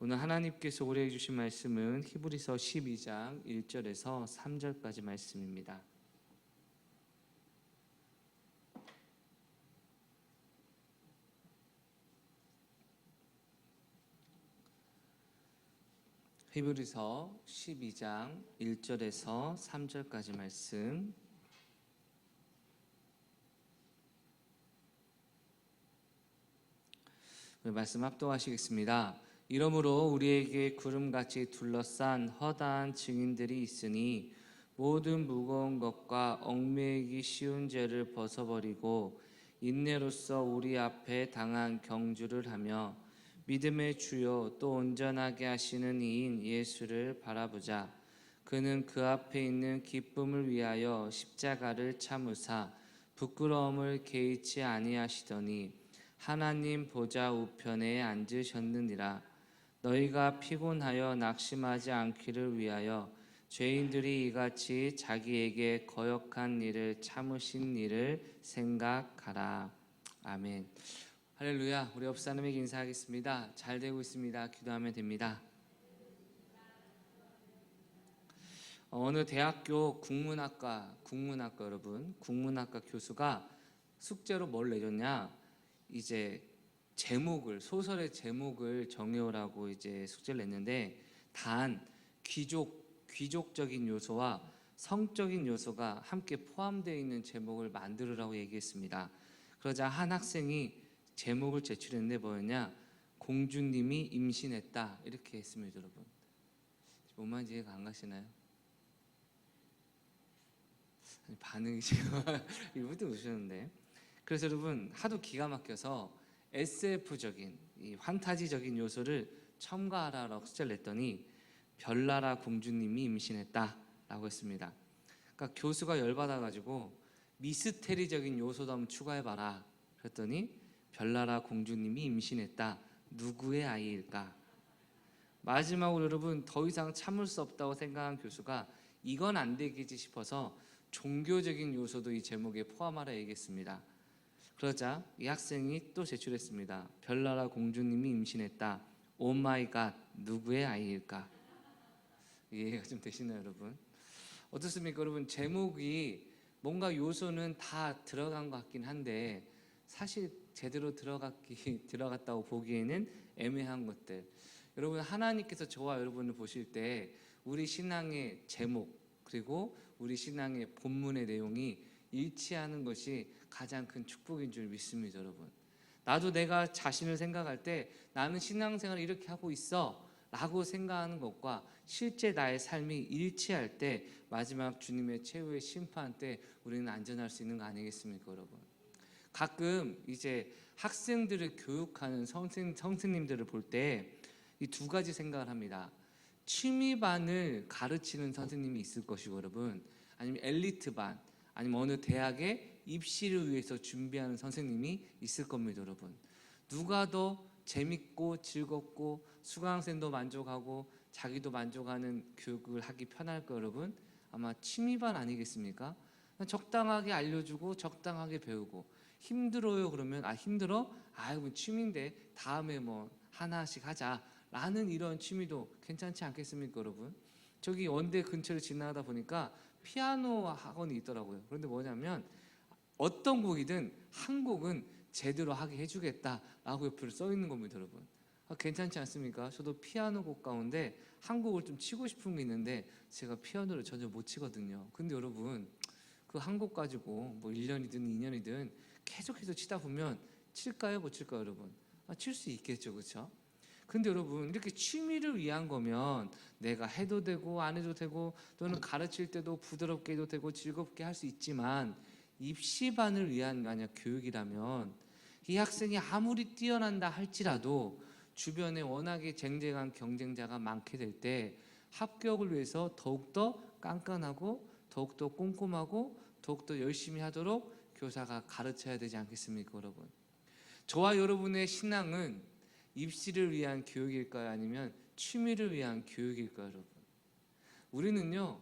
오늘 하나님께서 우리에게 주신 말씀은 히브리서 12장 1절에서 3절까지 말씀입니다. 히브리서 12장 1절에서 3절까지 말씀. 말씀 합독하시겠습니다. 이러므로 우리에게 구름같이 둘러싼 허다한 증인들이 있으니 모든 무거운 것과 얽매이기 쉬운 죄를 벗어버리고 인내로써 우리 앞에 당한 경주를 하며 믿음의 주요 또 온전하게 하시는 이인 예수를 바라보자. 그는 그 앞에 있는 기쁨을 위하여 십자가를 참으사 부끄러움을 개의치 아니하시더니 하나님 보좌 우편에 앉으셨느니라. 너희가 피곤하여 낙심하지 않기를 위하여 죄인들이 이같이 자기에게 거역한 일을 참으신 일을 생각하라. 아멘. 할렐루야. 우리 옆 사람에게 인사하겠습니다. 잘 되고 있습니다. 기도하면 됩니다. 어느 대학교 국문학과 여러분, 국문학과 교수가 숙제로 뭘 내줬냐? 이제 소설의 제목을 정해오라고 이제 숙제를 냈는데, 단 귀족적인 요소와 성적인 요소가 함께 포함되어 있는 제목을 만들으라고 얘기했습니다. 그러자 한 학생이 제목을 제출했는데 뭐였냐? 공주님이 임신했다, 이렇게 했습니다. 여러분, 뭔 말인지 이해가 안 가시나요? 반응이 지금 이분도 웃으셨는데. 그래서 여러분, 하도 기가 막혀서 SF적인 이 환타지적인 요소를 첨가하라고 숙제를 냈더니 별나라 공주님이 임신했다라고 했습니다. 그러니까 교수가 열받아가지고 미스테리적인 요소도 한번 추가해봐라 그랬더니 별나라 공주님이 임신했다. 누구의 아이일까? 마지막으로 여러분, 더 이상 참을 수 없다고 생각한 교수가 이건 안 되겠지 싶어서 종교적인 요소도 이 제목에 포함하라 얘기했습니다. 그러자 이 학생이 또 제출했습니다. 별나라 공주님이 임신했다. 오 마이 갓, 누구의 아이일까? 이해가 좀 되시나요, 여러분? 어떻습니까, 여러분? 제목이 뭔가 요소는 다 들어간 것 같긴 한데 사실 제대로 들어갔다고 보기에는 애매한 것들. 여러분, 하나님께서 저와 여러분을 보실 때 우리 신앙의 제목 그리고 우리 신앙의 본문의 내용이 일치하는 것이 가장 큰 축복인 줄 믿습니다. 여러분, 나도 내가 자신을 생각할 때 나는 신앙생활을 이렇게 하고 있어 라고 생각하는 것과 실제 나의 삶이 일치할 때 마지막 주님의 최후의 심판 때 우리는 안전할 수 있는 거 아니겠습니까, 여러분? 가끔 이제 학생들을 교육하는 선생님들을 볼 때 이 두 가지 생각을 합니다. 취미반을 가르치는 선생님이 있을 것이고, 여러분, 아니면 엘리트반, 아니면 어느 대학에 입시를 위해서 준비하는 선생님이 있을 겁니다. 여러분, 누가 더 재밌고 즐겁고 수강생도 만족하고 자기도 만족하는 교육을 하기 편할까? 여러분, 아마 취미반 아니겠습니까? 적당하게 알려주고 적당하게 배우고. 힘들어요 그러면 힘들어? 아이고 취미인데 다음에 뭐 하나씩 하자 라는 이런 취미도 괜찮지 않겠습니까, 여러분? 저기 원대 근처를 지나가다 보니까 피아노 학원이 있더라고요. 그런데 뭐냐면 어떤 곡이든 한 곡은 제대로 하게 해주겠다라고 옆에 써 있는 겁니다, 여러분. 괜찮지 않습니까? 저도 피아노 곡 가운데 한 곡을 좀 치고 싶은 게 있는데 제가 피아노를 전혀 못 치거든요. 근데 여러분, 그 한 곡 가지고 뭐 1년이든 2년이든 계속해서 치다 보면 칠까요, 못 칠까요, 여러분? 칠 수 있겠죠, 그렇죠? 근데 여러분, 이렇게 취미를 위한 거면 내가 해도 되고 안 해도 되고 또는 가르칠 때도 부드럽게 해도 되고 즐겁게 할 수 있지만 입시반을 위한 만약 교육이라면 이 학생이 아무리 뛰어난다 할지라도 주변에 워낙에 쟁쟁한 경쟁자가 많게 될 때 합격을 위해서 더욱더 깐깐하고 더욱더 꼼꼼하고 더욱더 열심히 하도록 교사가 가르쳐야 되지 않겠습니까, 여러분? 저와 여러분의 신앙은 입시를 위한 교육일까요? 아니면 취미를 위한 교육일까요, 여러분? 우리는요,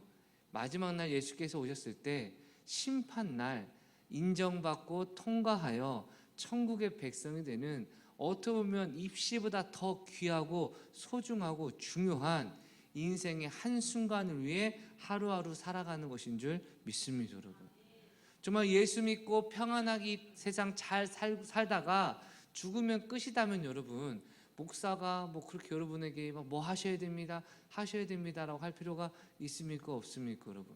마지막 날 예수께서 오셨을 때 심판날 인정받고 통과하여 천국의 백성이 되는 어떻게 보면 입시보다 더 귀하고 소중하고 중요한 인생의 한순간을 위해 하루하루 살아가는 것인 줄 믿습니다, 여러분. 정말 예수 믿고 평안하게 세상 잘 살다가 죽으면 끝이다면 여러분, 목사가 뭐 그렇게 여러분에게 뭐 하셔야 됩니다라고 할 필요가 있습니까, 없습니까, 여러분?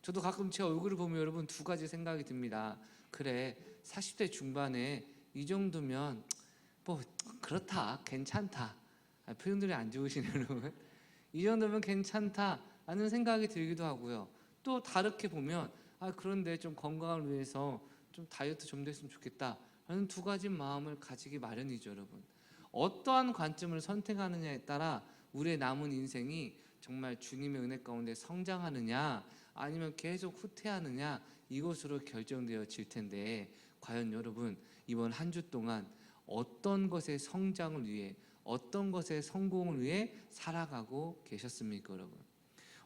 저도 가끔 제 얼굴을 보면 여러분 두 가지 생각이 듭니다. 그래, 40대 중반에 이 정도면 뭐 그렇다, 괜찮다. 표현들이 안 좋으시네요, 여러분. 이 정도면 괜찮다 라는 생각이 들기도 하고요. 또 다르게 보면 그런데 좀 건강을 위해서 좀 다이어트 좀 됐으면 좋겠다 라는 두 가지 마음을 가지기 마련이죠, 여러분. 어떠한 관점을 선택하느냐에 따라 우리의 남은 인생이 정말 주님의 은혜 가운데 성장하느냐 아니면 계속 후퇴하느냐, 이것으로 결정되어질 텐데, 과연 여러분 이번 한 주 동안 어떤 것의 성장을 위해, 어떤 것의 성공을 위해 살아가고 계셨습니까, 여러분?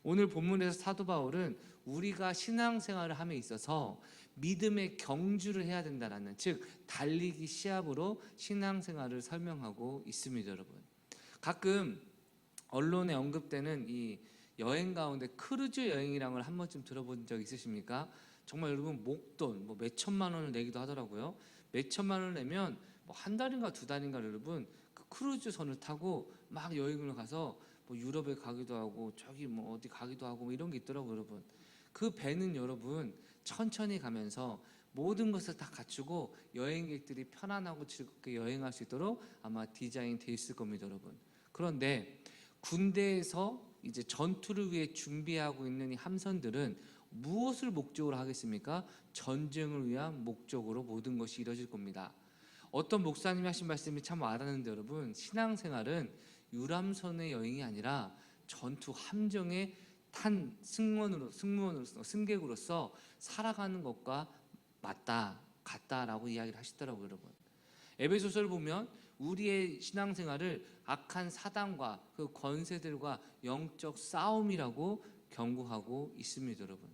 오늘 본문에서 사도 바울은 우리가 신앙생활을 함에 있어서 믿음의 경주를 해야 된다라는, 즉 달리기 시합으로 신앙생활을 설명하고 있습니다, 여러분. 가끔 언론에 언급되는 이 여행 가운데 크루즈 여행이라는 걸 한 번쯤 들어본 적 있으십니까? 정말 여러분 목돈 뭐 몇 천만 원을 내기도 하더라고요. 몇 천만 원을 내면 뭐 한 달인가 두 달인가 여러분 그 크루즈 선을 타고 막 여행을 가서 뭐 유럽에 가기도 하고 저기 뭐 어디 가기도 하고 뭐 이런 게 있더라고요, 여러분. 그 배는 여러분 천천히 가면서 모든 것을 다 갖추고 여행객들이 편안하고 즐겁게 여행할 수 있도록 아마 디자인되어 있을 겁니다, 여러분. 그런데 군대에서 이제 전투를 위해 준비하고 있는 이 함선들은 무엇을 목적으로 하겠습니까? 전쟁을 위한 목적으로 모든 것이 이루어질 겁니다. 어떤 목사님이 하신 말씀이 참 와닿는데, 여러분, 신앙생활은 유람선의 여행이 아니라 전투 함정에 탄 승객으로서 살아가는 것과 같다라고 이야기를 하시더라고요, 여러분. 에베소서를 보면 우리의 신앙생활을 악한 사단과 그 권세들과 영적 싸움이라고 경고하고 있습니다, 여러분.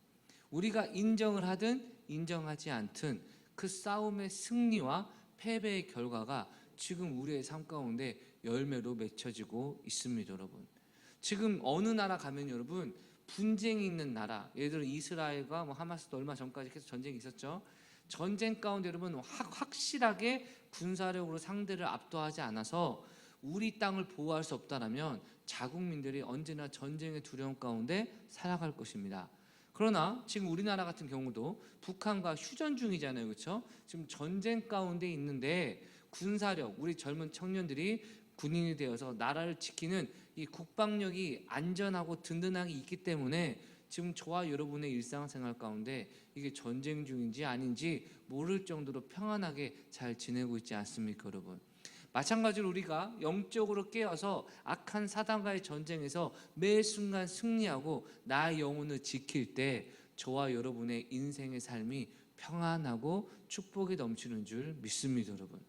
우리가 인정을 하든 인정하지 않든 그 싸움의 승리와 패배의 결과가 지금 우리의 삶 가운데 열매로 맺혀지고 있습니다, 여러분. 지금 어느 나라 가면 여러분 분쟁이 있는 나라, 예를 들어 이스라엘과 뭐 하마스도 얼마 전까지 계속 전쟁이 있었죠. 전쟁 가운데 여러분 확실하게 군사력으로 상대를 압도하지 않아서 우리 땅을 보호할 수 없다라면 자국민들이 언제나 전쟁의 두려움 가운데 살아갈 것입니다. 그러나 지금 우리나라 같은 경우도 북한과 휴전 중이잖아요, 그렇죠? 지금 전쟁 가운데 있는데 군사력, 우리 젊은 청년들이 군인이 되어서 나라를 지키는 이 국방력이 안전하고 든든하게 있기 때문에 지금 저와 여러분의 일상생활 가운데 이게 전쟁 중인지 아닌지 모를 정도로 평안하게 잘 지내고 있지 않습니까, 여러분? 마찬가지로 우리가 영적으로 깨어서 악한 사단과의 전쟁에서 매 순간 승리하고 나의 영혼을 지킬 때 저와 여러분의 인생의 삶이 평안하고 축복이 넘치는 줄 믿습니다, 여러분.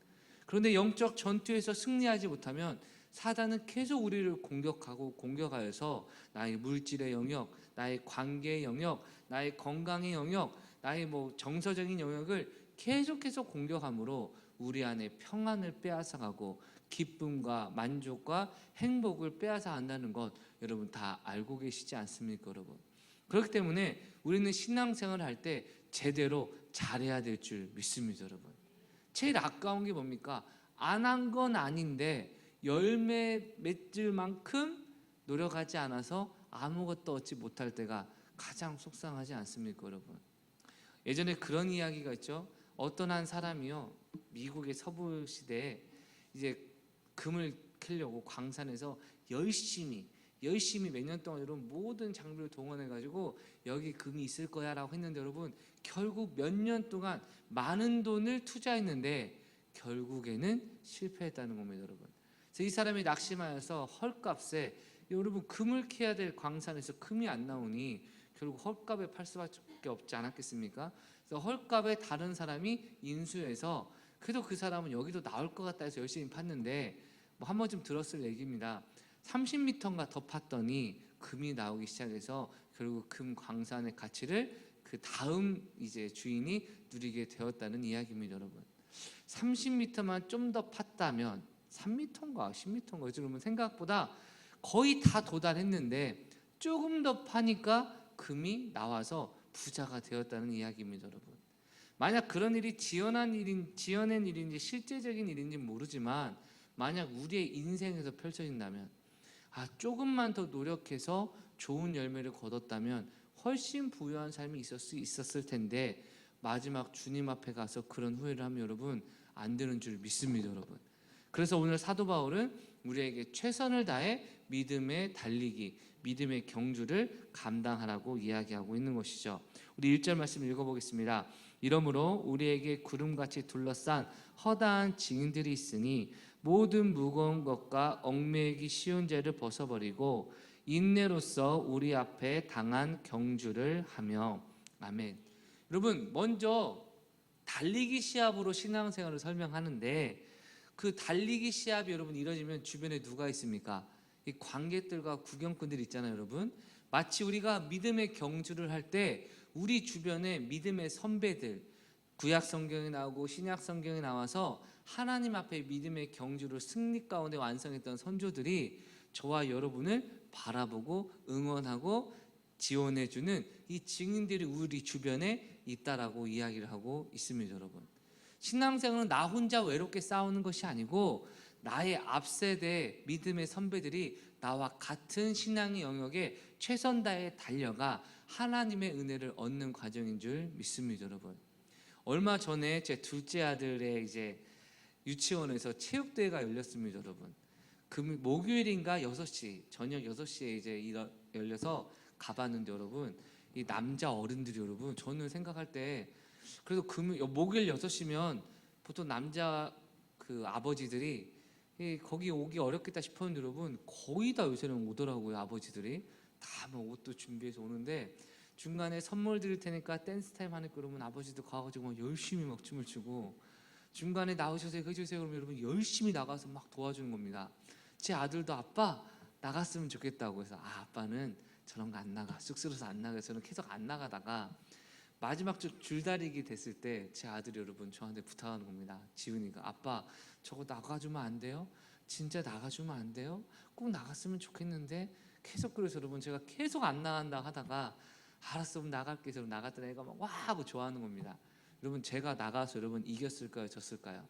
그런데 영적 전투에서 승리하지 못하면 사단은 계속 우리를 공격하여서 나의 물질의 영역, 나의 관계의 영역, 나의 건강의 영역, 나의 뭐 정서적인 영역을 계속해서 공격함으로 우리 안에 평안을 빼앗아가고 기쁨과 만족과 행복을 빼앗아 간다는 것 여러분 다 알고 계시지 않습니까, 여러분? 그렇기 때문에 우리는 신앙생활을 할 때 제대로 잘해야 될 줄 믿습니다, 여러분. 제일 아까운 게 뭡니까? 안 한 건 아닌데 열매 맺을 만큼 노력하지 않아서 아무것도 얻지 못할 때가 가장 속상하지 않습니까, 여러분? 예전에 그런 이야기가 있죠. 어떤 한 사람이요, 미국의 서부 시대에 이제 금을 캐려고 광산에서 열심히 몇 년 동안 여러분 모든 장비를 동원해 가지고 여기 금이 있을 거야라고 했는데 여러분 결국 몇 년 동안 많은 돈을 투자했는데 결국에는 실패했다는 겁니다, 여러분. 그래서 이 사람이 낙심하여서 헐값에, 여러분 금을 캐야 될 광산에서 금이 안 나오니 결국 헐값에 팔 수밖에 없지 않았겠습니까? 그래서 헐값에 다른 사람이 인수해서 그래도 그 사람은 여기도 나올 것 같다 해서 열심히 팠는데 뭐 한 번쯤 들었을 얘기입니다. 30m인가 더 팠더니 금이 나오기 시작해서 결국 금 광산의 가치를 그 다음 이제 주인이 누리게 되었다는 이야기입니다, 여러분. 30m만 좀 더 팠다면 3m인가 10m인가 그러면 생각보다 거의 다 도달했는데 조금 더 파니까 금이 나와서 부자가 되었다는 이야기입니다, 여러분. 만약 그런 일이 지어낸 일인지 실제적인 일인지 모르지만 만약 우리의 인생에서 펼쳐진다면 조금만 더 노력해서 좋은 열매를 거뒀다면 훨씬 부유한 삶이 있었을 텐데 마지막 주님 앞에 가서 그런 후회를 하면 여러분 안 되는 줄 믿습니다, 여러분. 그래서 오늘 사도 바울은 우리에게 최선을 다해 믿음의 달리기, 믿음의 경주를 감당하라고 이야기하고 있는 것이죠. 우리 1절 말씀 읽어보겠습니다. 이러므로 우리에게 구름같이 둘러싼 허다한 증인들이 있으니 모든 무거운 것과 얽매이기 쉬운 죄를 벗어버리고 인내로써 우리 앞에 당한 경주를 하며. 아멘. 여러분, 먼저 달리기 시합으로 신앙생활을 설명하는데 그 달리기 시합이 여러분 이루어지면 주변에 누가 있습니까? 이 관객들과 구경꾼들이 있잖아요, 여러분. 마치 우리가 믿음의 경주를 할 때 우리 주변에 믿음의 선배들, 구약 성경에 나오고 신약 성경에 나와서 하나님 앞에 믿음의 경주를 승리 가운데 완성했던 선조들이 저와 여러분을 바라보고 응원하고 지원해주는 이 증인들이 우리 주변에 있다라고 이야기를 하고 있습니다, 여러분. 신앙생활은 나 혼자 외롭게 싸우는 것이 아니고 나의 앞세대 믿음의 선배들이 나와 같은 신앙의 영역에 최선 다해 달려가 하나님의 은혜를 얻는 과정인 줄 믿습니다, 여러분. 얼마 전에 제 둘째 아들의 이제 유치원에서 체육대회가 열렸습니다, 여러분. 목요일인가 6시, 저녁 6시에 이제 열려서 가봤는데 여러분, 이 남자 어른들이 여러분, 저는 생각할 때 그래도 목요일 6시면 보통 남자 그 아버지들이 거기 오기 어렵겠다 싶었는데 여러분 거의 다 요새는 오더라고요. 아버지들이 다 뭐 옷도 준비해서 오는데 중간에 선물 드릴 테니까 댄스 타임 하니까 그러면 아버지도 가가지고 막 열심히 막 춤을 추고 중간에 나오셔서 해주세요 그러면 여러분 열심히 나가서 막 도와주는 겁니다. 제 아들도 아빠 나갔으면 좋겠다고 해서 아빠는 저런 거 안 나가, 쑥스러워서 안 나가. 저는 계속 안 나가다가 마지막 줄다리기 됐을 때 제 아들이 여러분 저한테 부탁하는 겁니다. 지훈이가 아빠 저거 나가주면 안 돼요? 진짜 나가주면 안 돼요? 꼭 나갔으면 좋겠는데 계속. 그래서 여러분 제가 계속 안 나간다 하다가 알았어 그럼 나갈게. 그래서 나갔더니 애가 막 와 하고 좋아하는 겁니다. 여러분 제가 나가서 여러분 이겼을까요? 졌을까요?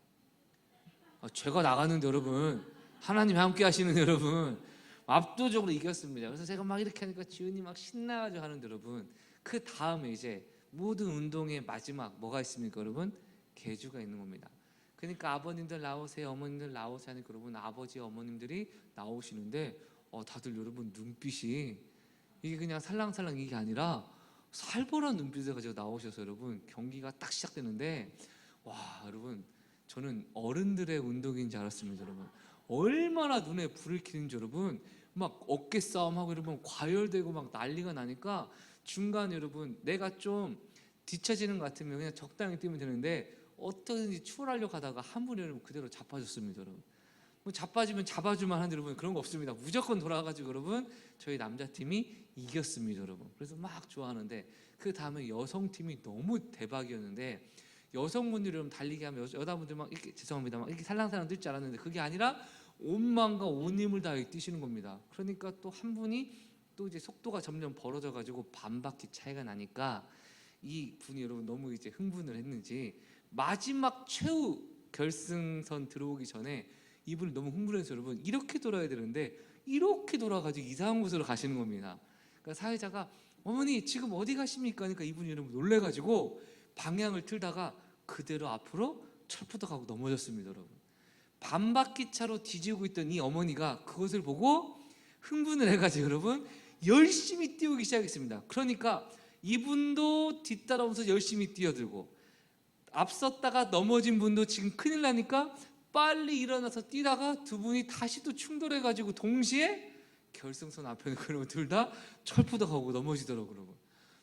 제가 나갔는데 여러분 하나님이 함께 하시는 여러분 압도적으로 이겼습니다. 그래서 제가 막 이렇게 하니까 지훈이 막 신나가지고 하는데 여러분 그 다음에 이제 모든 운동의 마지막 뭐가 있습니까, 여러분? 계주가 있는 겁니다. 그러니까 아버님들 나오세요, 어머님들 나오세요 하니까 여러분 아버지 어머님들이 나오시는데 다들 여러분 눈빛이 이게 그냥 살랑살랑 이게 아니라 살벌한 눈빛을 가지고 나오셔서 여러분 경기가 딱 시작되는데 와 여러분 저는 어른들의 운동인 줄 알았습니다. 여러분 얼마나 눈에 불을 켜는지 여러분 막 어깨 싸움하고 여러분 과열되고 막 난리가 나니까 중간에 여러분 내가 좀 뒤처지는 것 같으면 그냥 적당히 뛰면 되는데 어떻게든지 추월하려고 하다가 한 분이 여러분 그대로 자빠졌습니다. 여러분 뭐 자빠지면 잡아주만 하는데 여러분 그런 거 없습니다. 무조건 돌아가지고 여러분 저희 남자팀이 이겼습니다, 여러분. 그래서 막 좋아하는데 그 다음에 여성팀이 너무 대박이었는데 여성분들이 여러분 달리기 하면 여자분들 막 이렇게 죄송합니다 막 이렇게 살랑살랑 뛸 줄 알았는데 그게 아니라 온 마음과 온 힘을 다해 뛰시는 겁니다. 그러니까 또 한 분이 또 이제 속도가 점점 벌어져 가지고 반 바퀴 차이가 나니까 이 분이 여러분 너무 이제 흥분을 했는지 마지막 최후 결승선 들어오기 전에 이분이 너무 흥분해서 여러분 이렇게 돌아야 되는데 이렇게 돌아가지고 이상한 곳으로 가시는 겁니다. 그러니까 사회자가 어머니 지금 어디 가십니까? 그러니까 이분이 여러분 놀래가지고 방향을 틀다가 그대로 앞으로 철푸덕하고 넘어졌습니다, 여러분. 반바퀴 차로 뒤지고 있던 이 어머니가 그것을 보고 흥분을 해가지고 여러분 열심히 뛰어오기 시작했습니다. 그러니까 이분도 뒤따라오면서 열심히 뛰어들고 앞섰다가 넘어진 분도 지금 큰일 나니까 빨리 일어나서 뛰다가 두 분이 다시 또 충돌해가지고 동시에 결승선 앞에 그러고 둘 다 철푸덕하고 넘어지더라고요.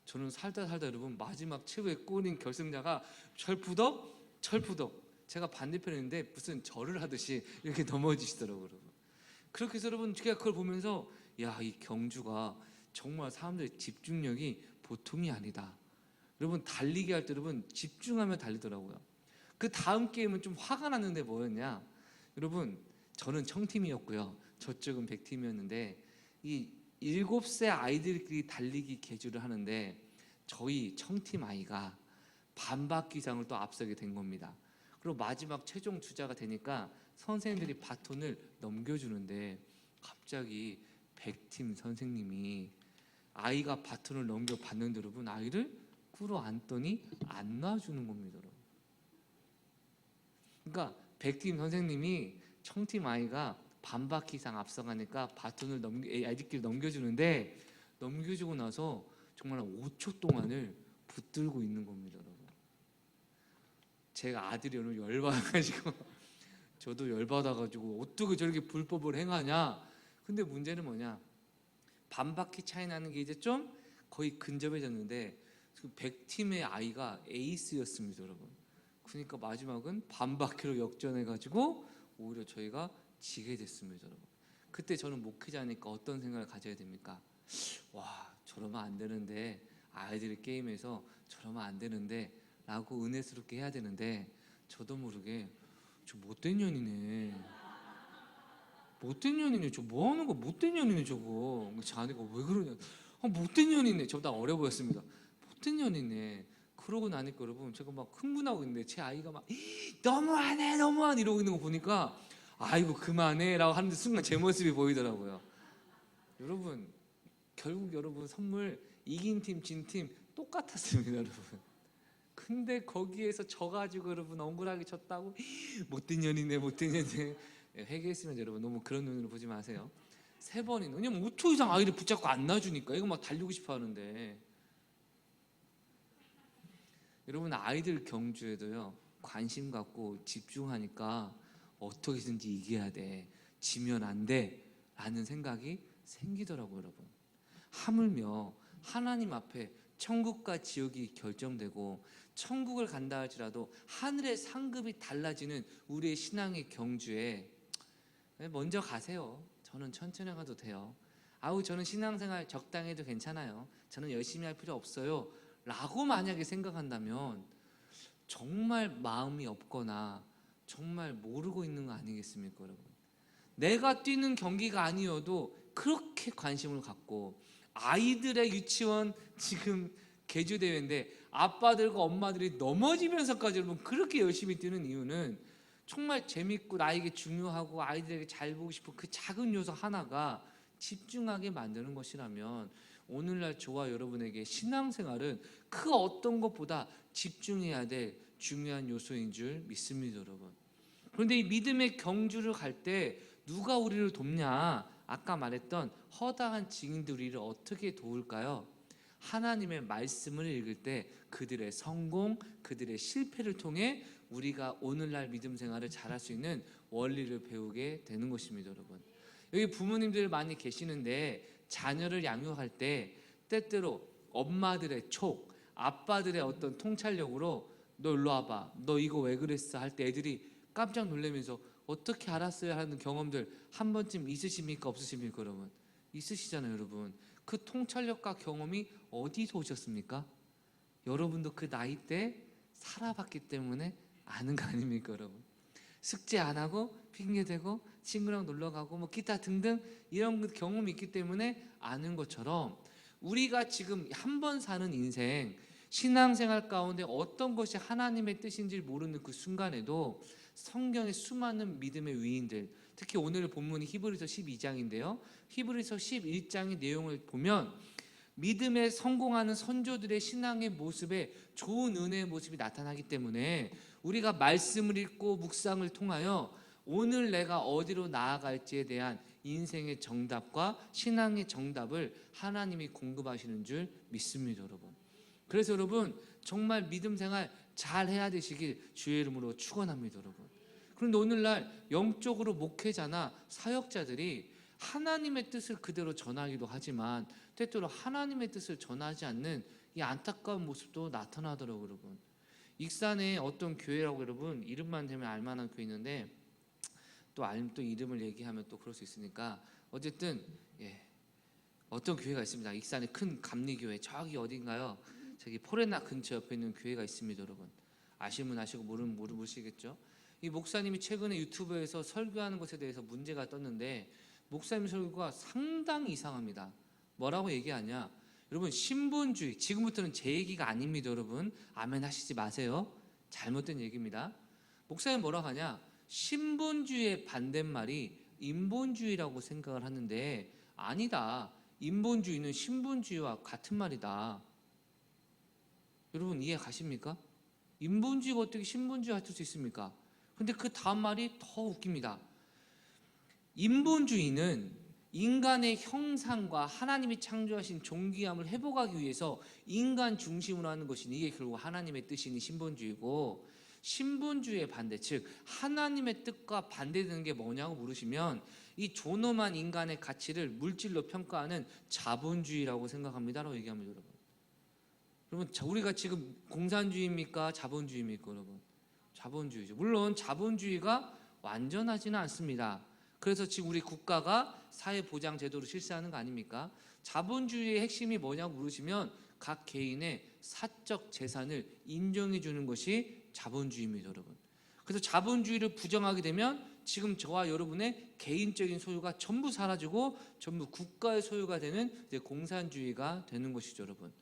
저는 살다 여러분 마지막 최후의 골인 결승자가 철푸덕 제가 반대편에 있는데 무슨 절을 하듯이 이렇게 넘어지시더라고요. 그렇게 해서 여러분 제가 그걸 보면서 야, 이 경주가 정말 사람들의 집중력이 보통이 아니다. 여러분 달리기 할 때 여러분 집중하면 달리더라고요. 그 다음 게임은 좀 화가 났는데 뭐였냐? 여러분, 저는 청팀이었고요. 저쪽은 백팀이었는데 이 7세 아이들끼리 달리기 계주를 하는데 저희 청팀 아이가 반바퀴 이상을 또 앞서게 된 겁니다. 그리고 마지막 최종 주자가 되니까 선생님들이 바톤을 넘겨주는데 갑자기 백팀 선생님이 아이가 바톤을 넘겨봤는데 여러분, 아이를 끌어안더니 안 놔주는 겁니다. 여러분. 그러니까 백팀 선생님이 청팀 아이가 반바퀴 이상 앞서가니까 바톤을 아이들끼리 넘겨주는데 넘겨주고 나서 정말 5초 동안을 붙들고 있는 겁니다. 여러분. 제가 아들이 오늘 열받아가지고 저도 열받아가지고 어떻게 저렇게 불법을 행하냐. 근데 문제는 뭐냐, 반바퀴 차이 나는 게 이제 좀 거의 근접해졌는데 그 100팀의 아이가 에이스였습니다. 여러분. 그러니까 마지막은 반바퀴로 역전해가지고 오히려 저희가 지게 됐습니다. 여러분. 그때 저는 목회자니까 어떤 생각을 가져야 됩니까? 와, 저러면 안 되는데, 아이들이 게임에서 저러면 안 되는데 라고 은혜스럽게 해야 되는데, 저도 모르게 저 못된 년이네, 못된 년이네, 저 뭐하는 거 못된 년이네 저거. 제 아내가 왜 그러냐, 못된 년이네. 저보다 어려 보였습니다. 못된 년이네. 그러고 나니까 여러분, 제가 막 흥분하고 있는데 제 아이가 막 너무하네 너무하네 이러고 있는 거 보니까 아이고 그만해 라고 하는데 순간 제 모습이 보이더라고요. 여러분, 결국 여러분 선물 이긴 팀 진 팀 똑같았습니다. 여러분. 근데 거기에서 져가지고 여러분 억울하게 졌다고 못된 년이네 못된 년이네 회개했으면 여러분 너무 그런 눈으로 보지 마세요. 3번이나, 왜냐면 5초 이상 아이를 붙잡고 안 놔주니까 이거 막 달리고 싶어 하는데. 여러분, 아이들 경주에도요 관심 갖고 집중하니까 어떻게든지 이겨야 돼, 지면 안 돼 라는 생각이 생기더라고요. 여러분, 하물며 하나님 앞에 천국과 지옥이 결정되고 천국을 간다 할지라도 하늘의 상급이 달라지는 우리의 신앙의 경주에 먼저 가세요. 저는 천천히 가도 돼요. 아우, 저는 신앙생활 적당히 해도 괜찮아요. 저는 열심히 할 필요 없어요 라고 만약에 생각한다면 정말 마음이 없거나 정말 모르고 있는 거 아니겠습니까? 여러분, 내가 뛰는 경기가 아니어도 그렇게 관심을 갖고, 아이들의 유치원 지금 개주대회인데 아빠들과 엄마들이 넘어지면서까지 여러분 그렇게 열심히 뛰는 이유는 정말 재밌고 나에게 중요하고 아이들에게 잘 보고 싶은 그 작은 요소 하나가 집중하게 만드는 것이라면 오늘날 저와 여러분에게 신앙생활은 그 어떤 것보다 집중해야 될 중요한 요소인 줄 믿습니다. 여러분. 그런데 이 믿음의 경주를 갈 때 누가 우리를 돕냐? 아까 말했던 허다한 증인들 우리를 어떻게 도울까요? 하나님의 말씀을 읽을 때 그들의 성공, 그들의 실패를 통해 우리가 오늘날 믿음 생활을 잘할 수 있는 원리를 배우게 되는 것입니다. 여러분, 여기 부모님들 많이 계시는데 자녀를 양육할 때 때때로 엄마들의 촉, 아빠들의 어떤 통찰력으로 너 일로 와봐, 너 이거 왜 그랬어 할 때 애들이 깜짝 놀라면서 어떻게 알았어요 하는 경험들 한 번쯤 있으십니까 없으십니까? 여러분, 있으시잖아요. 여러분, 그 통찰력과 경험이 어디서 오셨습니까? 여러분도 그 나이 때 살아봤기 때문에 아는 거 아닙니까? 여러분, 숙제 안 하고 핑계대고 친구랑 놀러가고 뭐 기타 등등 이런 경험이 있기 때문에 아는 것처럼 우리가 지금 한 번 사는 인생, 신앙생활 가운데 어떤 것이 하나님의 뜻인지 모르는 그 순간에도 성경의 수많은 믿음의 위인들, 특히 오늘 본문이 히브리서 12장인데요 히브리서 11장의 내용을 보면 믿음에 성공하는 선조들의 신앙의 모습에 좋은 은혜의 모습이 나타나기 때문에 우리가 말씀을 읽고 묵상을 통하여 오늘 내가 어디로 나아갈지에 대한 인생의 정답과 신앙의 정답을 하나님이 공급하시는 줄 믿습니다. 여러분, 그래서 여러분 정말 믿음 생활 잘 해야 되시길 주의 이름으로 축원합니다. 여러분, 그런데 오늘날 영적으로 목회자나 사역자들이 하나님의 뜻을 그대로 전하기도 하지만 때때로 하나님의 뜻을 전하지 않는 이 안타까운 모습도 나타나더라고요. 여러분, 익산에 어떤 교회라고, 여러분 이름만 되면 알만한 교회 있는데 또 이름을 얘기하면 또 그럴 수 있으니까 어쨌든 어떤 교회가 있습니다. 익산에 큰 감리교회, 저기 어딘가요? 저기 포레나 근처 옆에 있는 교회가 있습니다. 여러분, 아시면 아시고 모르면 모르시겠죠. 이 목사님이 최근에 유튜브에서 설교하는 것에 대해서 문제가 떴는데 목사님 설교가 상당히 이상합니다. 뭐라고 얘기하냐? 여러분 신분주의, 지금부터는 제 얘기가 아닙니다. 여러분 아멘 하시지 마세요. 잘못된 얘기입니다. 목사님 뭐라고 하냐? 신분주의의 반대말이 인본주의라고 생각을 하는데 아니다. 인본주의는 신분주의와 같은 말이다. 여러분 이해 가십니까? 인본주의가 어떻게 신분주의 할 수 있습니까? 근데 그 다음 말이 더 웃깁니다. 인본주의는 인간의 형상과 하나님이 창조하신 존귀함을 회복하기 위해서 인간 중심으로 하는 것이니 이게 결국 하나님의 뜻이니 신본주의고, 신본주의의 반대, 즉 하나님의 뜻과 반대되는 게 뭐냐고 물으시면 이 존엄한 인간의 가치를 물질로 평가하는 자본주의라고 생각합니다라고 얘기합니다. 여러분 우리가 지금 공산주의입니까? 자본주의입니까? 여러분 자본주의죠. 물론 자본주의가 완전하지는 않습니다. 그래서 지금 우리 국가가 사회보장제도를 실시하는 거 아닙니까? 자본주의의 핵심이 뭐냐고 물으시면 각 개인의 사적 재산을 인정해 주는 것이 자본주의입니다. 여러분 그래서 자본주의를 부정하게 되면 지금 저와 여러분의 개인적인 소유가 전부 사라지고 전부 국가의 소유가 되는 이제 공산주의가 되는 것이죠. 여러분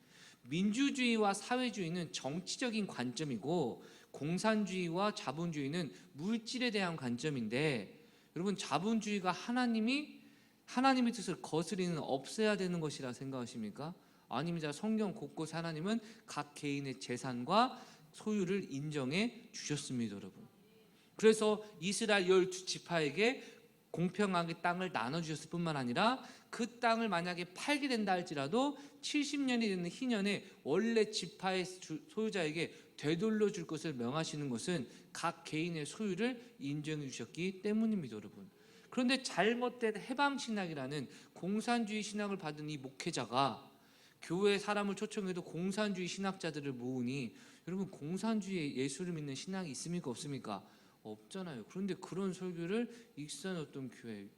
민주주의와 사회주의는 정치적인 관점이고 공산주의와 자본주의는 물질에 대한 관점인데, 여러분 자본주의가 하나님의 뜻을 거스리는 없애야 되는 것이라 생각하십니까? 아닙니다. 성경 곳곳 하나님은 각 개인의 재산과 소유를 인정해 주셨습니다. 여러분 그래서 이스라엘 12지파에게 공평하게 땅을 나눠주셨을 뿐만 아니라 그 땅을 만약에 팔게 된다 할지라도 70년이 되는 희년에 원래 지파의 소유자에게 되돌려 줄 것을 명하시는 것은 각 개인의 소유를 인정해 주셨기 때문입니다. 여러분 그런데 잘못된 해방신학이라는 공산주의 신학을 받은 이 목회자가 교회 사람을 초청해도 공산주의 신학자들을 모으니 여러분 공산주의 예수를 믿는 신학이 있습니까? 없습니까? 없잖아요. 그런데 그런 설교를 익산 어떤 교회,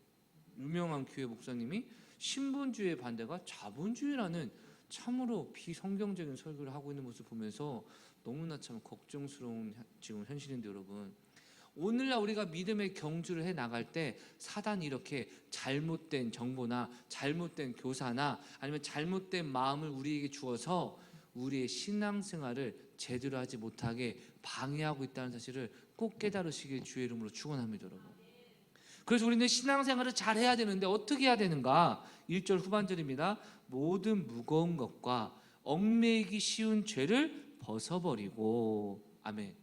유명한 교회 목사님이 신분주의의 반대가 자본주의라는 참으로 비성경적인 설교를 하고 있는 모습을 보면서 너무나 참 걱정스러운 지금 현실인데, 여러분 오늘날 우리가 믿음의 경주를 해 나갈 때 사단이 이렇게 잘못된 정보나 잘못된 교사나 아니면 잘못된 마음을 우리에게 주어서 우리의 신앙생활을 제대로 하지 못하게 방해하고 있다는 사실을 꼭 깨달으시길 주의 이름으로 축원합니다. 여러분 그래서 우리는 신앙생활을 잘 해야 되는데 어떻게 해야 되는가? 1절 후반절입니다. 모든 무거운 것과 얽매이기 쉬운 죄를 벗어버리고. 아멘.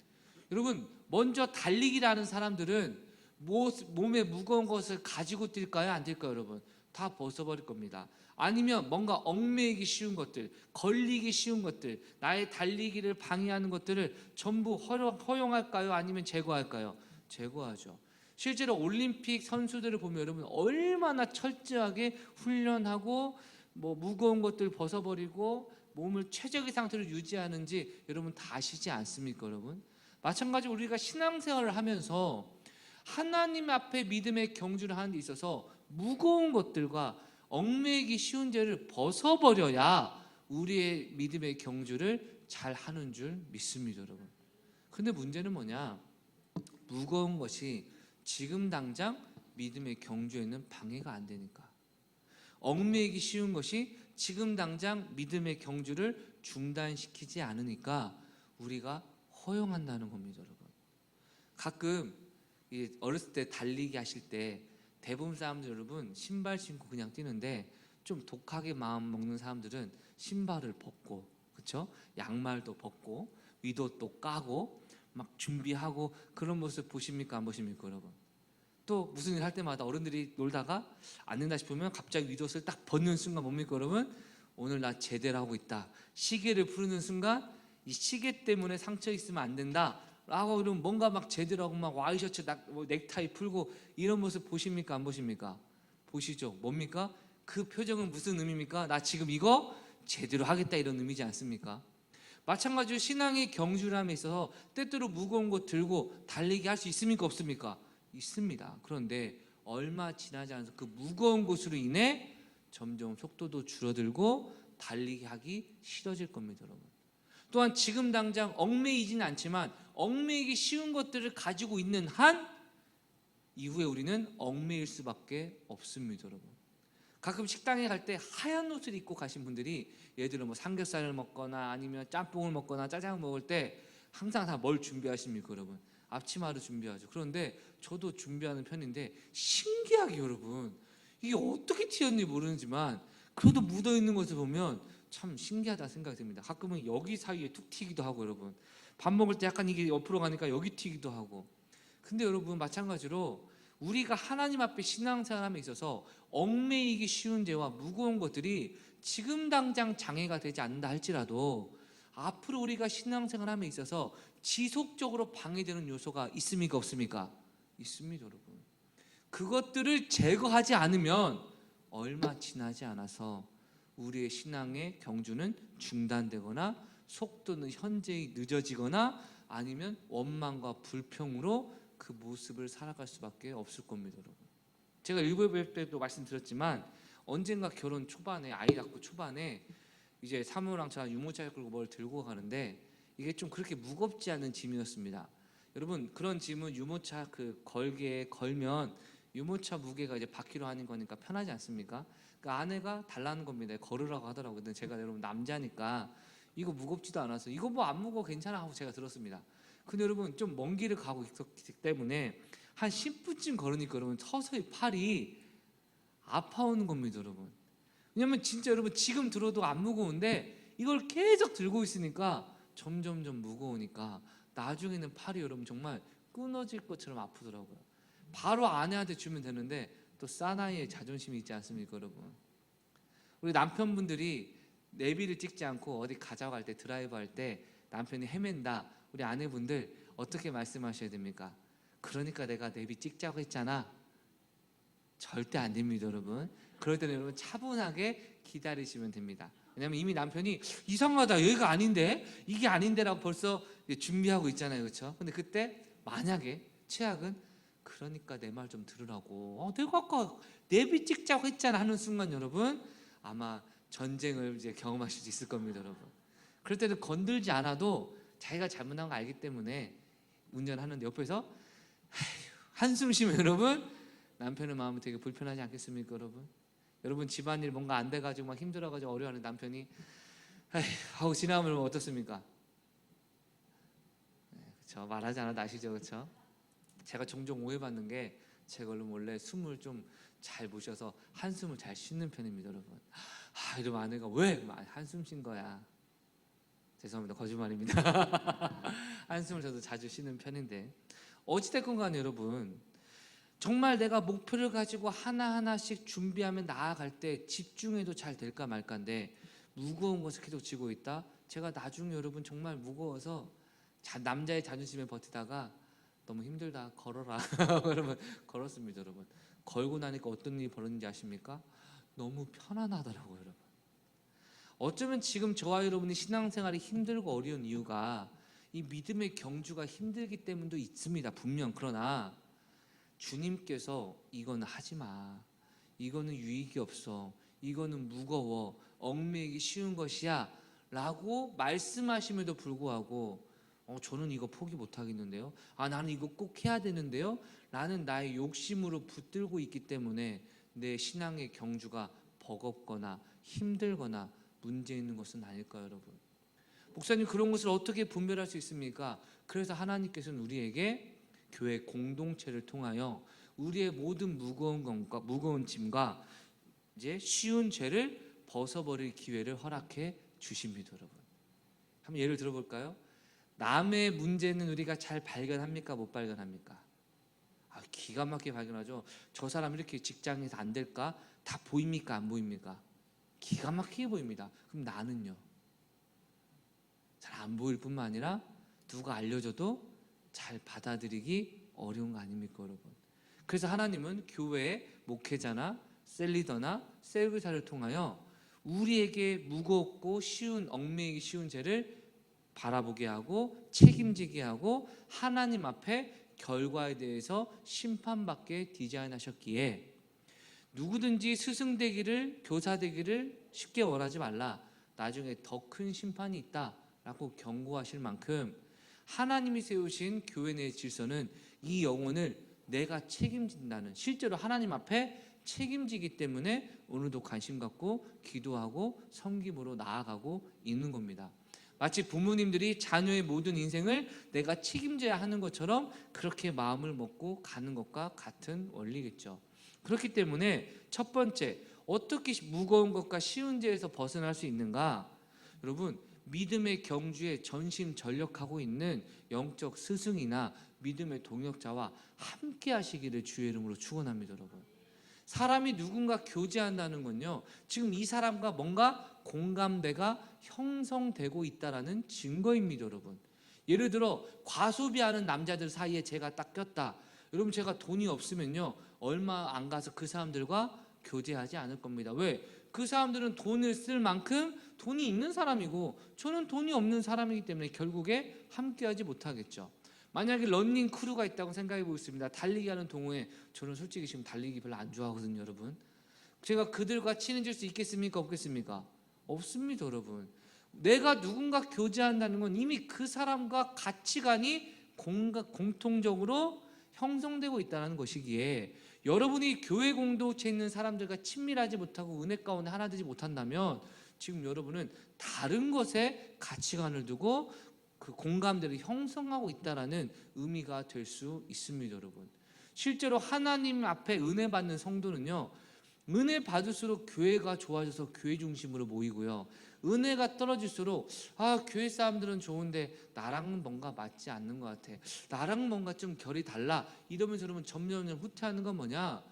여러분 먼저 달리기라는 사람들은 몸에 무거운 것을 가지고 뛸까요? 안 뛸까요? 여러분 다 벗어버릴 겁니다. 아니면 뭔가 얽매이기 쉬운 것들, 걸리기 쉬운 것들, 나의 달리기를 방해하는 것들을 전부 허용할까요? 아니면 제거할까요? 제거하죠. 실제로 올림픽 선수들을 보면 여러분 얼마나 철저하게 훈련하고 무거운 것들 벗어버리고 몸을 최적의 상태로 유지하는지 여러분 다 아시지 않습니까? 여러분 마찬가지로 우리가 신앙생활을 하면서 하나님 앞에 믿음의 경주를 하는 데 있어서 무거운 것들과 얽매이기 쉬운 죄를 벗어버려야 우리의 믿음의 경주를 잘 하는 줄 믿습니다. 여러분 근데 문제는 뭐냐? 무거운 것이 지금 당장 믿음의 경주에는 방해가 안 되니까, 얽매이기 쉬운 것이 지금 당장 믿음의 경주를 중단시키지 않으니까 우리가 허용한다는 겁니다. 여러분 가끔 어렸을 때 달리기 하실 때 대부분 사람들 여러분 신발 신고 그냥 뛰는데 좀 독하게 마음 먹는 사람들은 신발을 벗고, 그렇죠? 양말도 벗고 윗옷도 까고 막 준비하고 그런 모습 보십니까? 안 보십니까? 여러분 또 무슨 일 할 때마다 어른들이 놀다가 안 된다 싶으면 갑자기 윗옷을 딱 벗는 순간 뭡니까? 여러분 오늘 나 제대로 하고 있다. 시계를 부르는 순간 이 시계 때문에 상처 있으면 안 된다 라고 그러면 뭔가 막 제대로 하고 막 와이셔츠 넥타이 풀고 이런 모습 보십니까? 안 보십니까? 보시죠. 뭡니까? 그 표정은 무슨 의미입니까? 나 지금 이거 제대로 하겠다 이런 의미지 않습니까? 마찬가지로 신앙의 경주함에 있어서 때때로 무거운 거 들고 달리기 할 수 있습니까? 없습니까? 있습니다. 그런데 얼마 지나지 않아서 그 무거운 것으로 인해 점점 속도도 줄어들고 달리기 하기 싫어질 겁니다. 여러분 또한 지금 당장 얽매이지는 않지만 얽매이기 쉬운 것들을 가지고 있는 한 이후에 우리는 얽매일 수밖에 없습니다, 여러분. 가끔 식당에 갈 때 하얀 옷을 입고 가신 분들이 예를 들어 뭐 삼겹살을 먹거나 아니면 짬뽕을 먹거나 짜장을 먹을 때 항상 다 뭘 준비하십니까, 여러분? 앞치마를 준비하죠. 그런데 저도 준비하는 편인데 신기하게 여러분, 이게 어떻게 튀었는지 모르지만 그래도 묻어 있는 것을 보면 참 신기하다 생각이 듭니다. 가끔은 여기 사이에 툭 튀기도 하고, 여러분 밥 먹을 때 약간 이게 옆으로 가니까 여기 튀기도 하고. 근데 여러분 마찬가지로 우리가 하나님 앞에 신앙생활함에 있어서 얽매이기 쉬운 죄와 무거운 것들이 지금 당장 장애가 되지 않는다 할지라도 앞으로 우리가 신앙생활함에 있어서 지속적으로 방해되는 요소가 있습니까, 없습니까? 있습니다, 여러분. 그것들을 제거하지 않으면 얼마 지나지 않아서 우리의 신앙의 경주는 중단되거나 속도는 현저히 늦어지거나 아니면 원망과 불평으로 그 모습을 살아갈 수밖에 없을 겁니다, 여러분. 제가 일부에 때도 말씀드렸지만 언젠가 결혼 초반에, 아이 낳고 초반에 이제 사모랑 저랑 유모차를 끌고 뭘 들고 가는데 이게 좀 그렇게 무겁지 않은 짐이었습니다. 여러분 그런 짐은 유모차 그 걸개에 걸면 유모차 무게가 이제 바퀴로 하는 거니까 편하지 않습니까? 그 아내가 달라는 겁니다. 걸으라고 하더라고요. 근데 제가 여러분 남자니까 이거 무겁지도 않아서 이거 뭐 안 무거워 괜찮아 하고 제가 들었습니다. 근데 여러분 좀 먼 길을 가고 있었기 때문에 한 10분쯤 걸으니까 여러분 서서히 팔이 아파오는 겁니다, 여러분. 왜냐면 진짜 여러분 지금 들어도 안 무거운데 이걸 계속 들고 있으니까 점점점 무거우니까 나중에는 팔이 여러분 정말 끊어질 것처럼 아프더라고요. 바로 아내한테 주면 되는데 또 사나이의 자존심이 있지 않습니까, 여러분? 우리 남편분들이 내비를 찍지 않고 어디 가져갈 때, 드라이브 할 때 남편이 헤맨다, 우리 아내분들 어떻게 말씀하셔야 됩니까? 그러니까 내가 내비 찍자고 했잖아. 절대 안 됩니다, 여러분. 그럴 때는 여러분 차분하게 기다리시면 됩니다. 왜냐하면 이미 남편이 이상하다, 여기가 아닌데, 이게 아닌데라고 벌써 준비하고 있잖아요, 그렇죠? 근데 그때 만약에 최악은 그러니까 내 말 좀 들으라고. 내가 아까 내비 찍자고 했잖아 하는 순간 여러분 아마 전쟁을 이제 경험하실 수 있을 겁니다, 여러분. 그럴 때는 건들지 않아도 자기가 잘못한 거 알기 때문에 운전하는데 옆에서 한숨 쉬면 여러분 남편의 마음은 되게 불편하지 않겠습니까, 여러분? 여러분 집안일 뭔가 안 돼가지고 막 힘들어가지고 어려워하는 남편이 하고 지나면 어떻습니까? 그렇죠. 말하지 않아도 아시죠, 그렇죠? 제가 종종 오해받는 게 제가 원래 숨을 좀 잘 모셔서 한숨을 잘 쉬는 편입니다, 여러분. 이러면 아내가 왜 한숨 쉰 거야? 죄송합니다, 거짓말입니다. 한숨을 저도 자주 쉬는 편인데 어찌됐건 간에 여러분 정말 내가 목표를 가지고 하나하나씩 준비하며 나아갈 때 집중해도 잘 될까 말까인데 무거운 것을 계속 쥐고 있다? 제가 나중에 여러분 정말 무거워서 남자의 자존심에 버티다가 너무 힘들다 걸어라 여러분 걸었습니다, 여러분. 걸고 나니까 어떤 일이 벌어졌는지 아십니까? 너무 편안하더라고요, 여러분. 어쩌면 지금 저와 여러분이 신앙생활이 힘들고 어려운 이유가 이 믿음의 경주가 힘들기 때문도 있습니다, 분명. 그러나 주님께서 이거는 하지마, 이거는 유익이 없어, 이거는 무거워, 얽매이기 쉬운 것이야 라고 말씀하심에도 불구하고 저는 이거 포기 못하겠는데요, 나는 이거 꼭 해야 되는데요 라는 나의 욕심으로 붙들고 있기 때문에 내 신앙의 경주가 버겁거나 힘들거나 문제 있는 것은 아닐까요, 여러분? 목사님 그런 것을 어떻게 분별할 수 있습니까? 그래서 하나님께서는 우리에게 교회 공동체를 통하여 우리의 모든 무거운 짐과 이제 쉬운 죄를 벗어버릴 기회를 허락해 주십니다, 여러분. 한번 예를 들어볼까요? 남의 문제는 우리가 잘 발견합니까, 못 발견합니까? 기가 막히게 발견하죠. 저 사람 이렇게 직장에서 안 될까? 다 보입니까, 안 보입니까? 기가 막히게 보입니다. 그럼 나는요? 잘 안 보일 뿐만 아니라 누가 알려줘도 잘 받아들이기 어려운 거 아닙니까, 여러분? 그래서 하나님은 교회의 목회자나 셀리더나 셀교사를 통하여 우리에게 무겁고 쉬운 얽매이기 쉬운 죄를 바라보게 하고 책임지게 하고 하나님 앞에 결과에 대해서 심판받게 디자인하셨기에 누구든지 스승되기를, 교사되기를 쉽게 원하지 말라. 나중에 더 큰 심판이 있다 라고 경고하실 만큼 하나님이 세우신 교회 내의 질서는 이 영혼을 내가 책임진다는, 실제로 하나님 앞에 책임지기 때문에 오늘도 관심 갖고 기도하고 섬김으로 나아가고 있는 겁니다. 마치 부모님들이 자녀의 모든 인생을 내가 책임져야 하는 것처럼 그렇게 마음을 먹고 가는 것과 같은 원리겠죠. 그렇기 때문에 첫 번째, 어떻게 무거운 것과 쉬운 죄에서 벗어날 수 있는가? 여러분, 믿음의 경주에 전심전력하고 있는 영적 스승이나 믿음의 동역자와 함께 하시기를 주의 이름으로 축원합니다. 여러분, 사람이 누군가 교제한다는 건요, 지금 이 사람과 뭔가 공감대가 형성되고 있다라는 증거입니다. 여러분, 예를 들어 과소비하는 남자들 사이에 제가 딱 꼈다. 여러분, 제가 돈이 없으면요 얼마 안 가서 그 사람들과 교제하지 않을 겁니다. 왜? 그 사람들은 돈을 쓸 만큼 돈이 있는 사람이고 저는 돈이 없는 사람이기 때문에 결국에 함께하지 못하겠죠. 만약에 런닝 크루가 있다고 생각해 보겠습니다. 달리기 하는 동호회, 저는 솔직히 지금 달리기 별로 안 좋아하거든요. 여러분, 제가 그들과 친해질 수 있겠습니까? 없겠습니까? 없습니다. 여러분, 내가 누군가 교제한다는 건 이미 그 사람과 가치관이 공통적으로 형성되고 있다는 것이기에, 여러분이 교회 공동체에 있는 사람들과 친밀하지 못하고 은혜 가운데 하나 되지 못한다면 지금 여러분은 다른 것에 가치관을 두고 그 공감대를 형성하고 있다라는 의미가 될 수 있습니다. 여러분, 실제로 하나님 앞에 은혜 받는 성도는요, 은혜 받을수록 교회가 좋아져서 교회 중심으로 모이고요, 은혜가 떨어질수록 교회 사람들은 좋은데 나랑은 뭔가 맞지 않는 것 같아, 나랑 뭔가 좀 결이 달라, 이러면서 여러분 점점 후퇴하는 건 뭐냐?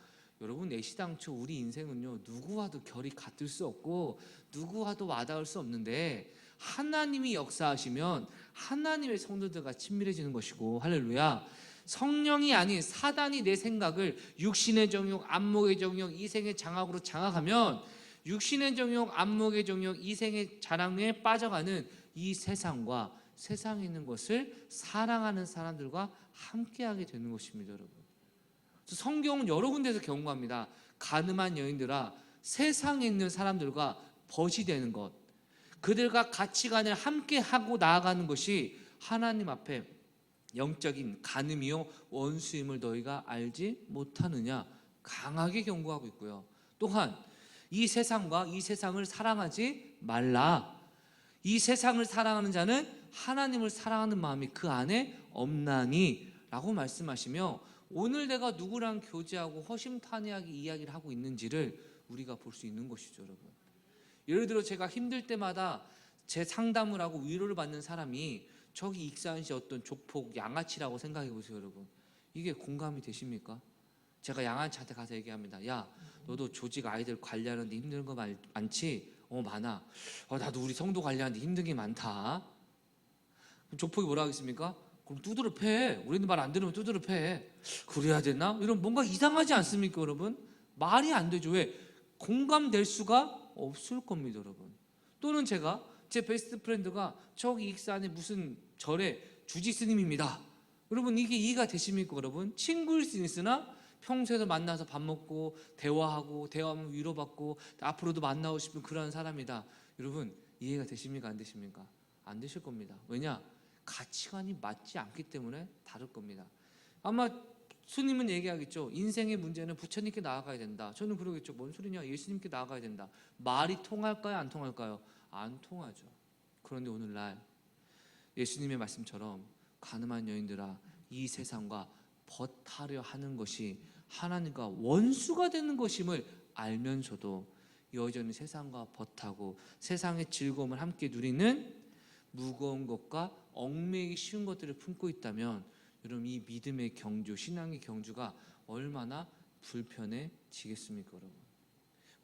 여러분, 애시당초 우리 인생은요 누구와도 결이 같을 수 없고 누구와도 와닿을 수 없는데 하나님이 역사하시면 하나님의 성도들과 친밀해지는 것이고, 할렐루야, 성령이 아닌 사단이 내 생각을 육신의 정욕, 안목의 정욕, 이생의 장악으로 장악하면 육신의 정욕, 안목의 정욕, 이생의 자랑에 빠져가는 이 세상과 세상에 있는 것을 사랑하는 사람들과 함께하게 되는 것입니다. 여러분, 성경은 여러 군데에서 경고합니다. 가늠한 여인들아, 세상에 있는 사람들과 벗이 되는 것, 그들과 가치관을 함께하고 나아가는 것이 하나님 앞에 영적인 간음이요 원수임을 너희가 알지 못하느냐, 강하게 경고하고 있고요. 또한 이 세상과 이 세상을 사랑하지 말라. 이 세상을 사랑하는 자는 하나님을 사랑하는 마음이 그 안에 없나니 라고 말씀하시며, 오늘 내가 누구랑 교제하고 허심탄회하게 이야기를 하고 있는지를 우리가 볼 수 있는 것이죠. 여러분, 예를 들어 제가 힘들 때마다 제 상담을 하고 위로를 받는 사람이 저기 익산시 어떤 조폭 양아치라고 생각해 보세요. 여러분, 이게 공감이 되십니까? 제가 양아치한테 가서 얘기합니다. 야, 너도 조직 아이들 관리하는데 힘든 거 많지? 많아. 나도 우리 성도 관리하는데 힘든 게 많다. 그럼 조폭이 뭐라 하겠습니까? 그럼 두드려 패. 우리는 말 안 들으면 두드려 패. 그래야 되나? 이런 뭔가 이상하지 않습니까? 여러분, 말이 안 되죠. 왜? 공감될 수가 없을 겁니다. 여러분, 또는 제가 제 베스트 프렌드가 저기 익산에 무슨 절에 주지 스님입니다. 여러분, 이게 이해가 되십니까? 여러분, 친구일 수 있으나 평소에도 만나서 밥 먹고 대화하면 위로받고 앞으로도 만나고 싶은 그런 사람이다. 여러분, 이해가 되십니까? 안 되십니까? 안 되실 겁니다. 왜냐? 가치관이 맞지 않기 때문에 다를 겁니다. 아마 스님은 얘기하겠죠. 인생의 문제는 부처님께 나아가야 된다. 저는 그러겠죠. 뭔 소리냐? 예수님께 나아가야 된다. 말이 통할까요? 안 통할까요? 안 통하죠. 그런데 오늘날 예수님의 말씀처럼 가늠한 여인들아, 이 세상과 벗하려 하는 것이 하나님과 원수가 되는 것임을 알면서도 여전히 세상과 벗하고 세상의 즐거움을 함께 누리는 무거운 것과 얽매이기 쉬운 것들을 품고 있다면, 여러분, 이 믿음의 경주, 신앙의 경주가 얼마나 불편해지겠습니까? 여러분,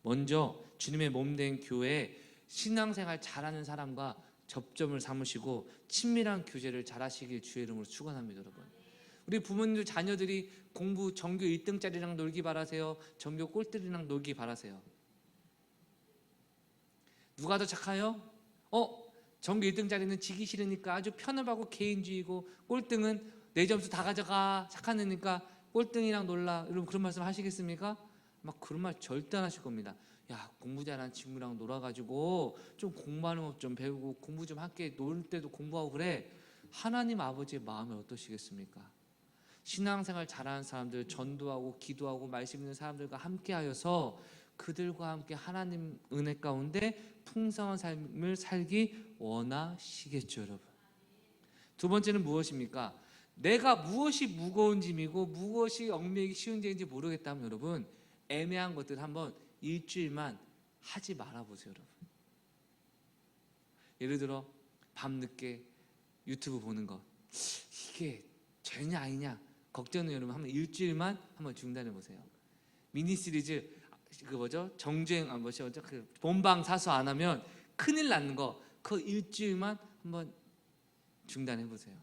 먼저 주님의 몸된 교회에 신앙생활 잘하는 사람과 접점을 삼으시고 친밀한 교제를 잘하시길 주의 이름으로 축원합니다. 여러분, 우리 부모님들 자녀들이 공부 전교 1등짜리랑 놀기 바라세요? 전교 꼴등이랑 놀기 바라세요? 누가 더 착해요? 전교 1등짜리는 지기 싫으니까 아주 편협하고 개인주의고, 꼴등은 내 점수 다 가져가, 착한 애니까 꼴등이랑 놀라. 여러분, 그런 말씀 하시겠습니까? 막 그런 말 절대 안 하실 겁니다. 야, 공부 잘하는 친구랑 놀아가지고 좀 공부하는 것 좀 배우고 공부 좀 함께 놀 때도 공부하고 그래. 하나님 아버지의 마음이 어떠시겠습니까? 신앙생활 잘하는 사람들, 전도하고 기도하고 말씀 있는 사람들과 함께하여서 그들과 함께 하나님 은혜 가운데 풍성한 삶을 살기 원하시겠죠, 여러분. 두 번째는 무엇입니까? 내가 무엇이 무거운 짐이고 무엇이 얽매이기 쉬운 짐인지 모르겠다면 여러분, 애매한 것들 한번 일주일만 하지 말아보세요, 여러분. 예를 들어 밤늦게 유튜브 보는 것, 이게 죄냐 아니냐 걱정은 여러분 한번 일주일만 한번 중단해 보세요. 미니 시리즈 그 뭐죠? 정주행 뭐죠? 그 본방 사수 안 하면 큰일 나는 거, 그 일주일만 한번 중단해 보세요.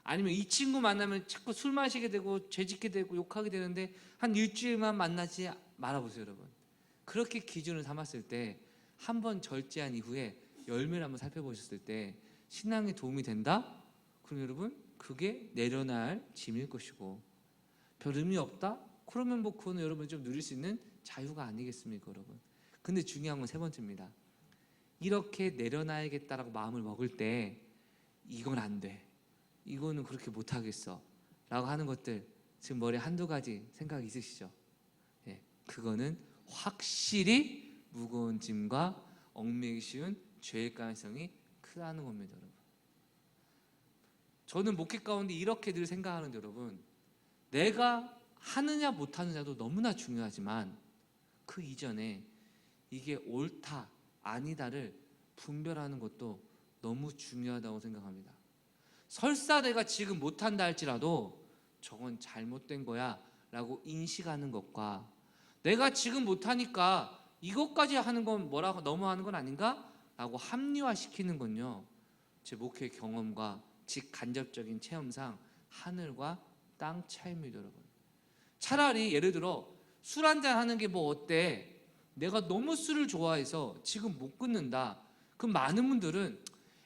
아니면 이 친구 만나면 자꾸 술 마시게 되고 죄짓게 되고 욕하게 되는데 한 일주일만 만나지 말아 보세요, 여러분. 그렇게 기준을 삼았을 때 한 번 절제한 이후에 열매를 한번 살펴보셨을 때 신앙에 도움이 된다? 그럼 여러분 그게 내려놔야 할 짐일 것이고, 별 의미 없다? 그러면 뭐 그거는 여러분 좀 누릴 수 있는 자유가 아니겠습니까, 여러분? 근데 중요한 건 세 번째입니다. 이렇게 내려놔야겠다라고 마음을 먹을 때 이건 안 돼, 이거는 그렇게 못하겠어 라고 하는 것들, 지금 머리에 한두 가지 생각 있으시죠? 예, 그거는 확실히 무거운 짐과 얽매이기 쉬운 죄일 가능성이 크다는 겁니다, 여러분. 저는 목회 가운데 이렇게 늘 생각하는데 여러분, 내가 하느냐 못하느냐도 너무나 중요하지만 그 이전에 이게 옳다 아니다를 분별하는 것도 너무 중요하다고 생각합니다. 설사 내가 지금 못한다 할지라도 저건 잘못된 거야 라고 인식하는 것과, 내가 지금 못하니까 이것까지 하는 건 뭐라고 너무하는 건 아닌가? 라고 합리화시키는 건요, 제 목회 경험과 직간접적인 체험상 하늘과 땅 차이입니다, 여러분. 차라리 예를 들어 술 한잔 하는 게 뭐 어때? 내가 너무 술을 좋아해서 지금 못 끊는다. 그럼 많은 분들은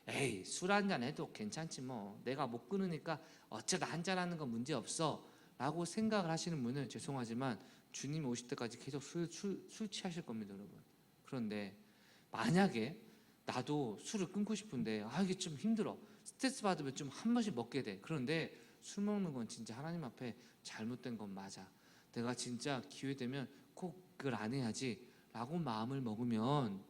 에이, 술 한잔 해도 괜찮지 뭐, 내가 못 끊으니까 어쩌다 한잔 하는 건 문제 없어 라고 생각을 하시는 분은 죄송하지만 주님 오실 때까지 계속 술 취하실 겁니다, 여러분. 그런데 만약에 나도 술을 끊고 싶은데 이게 좀 힘들어, 스트레스 받으면 좀 한 번씩 먹게 돼. 그런데 술 먹는 건 진짜 하나님 앞에 잘못된 건 맞아, 내가 진짜 기회 되면 꼭 그걸 안 해야지 라고 마음을 먹으면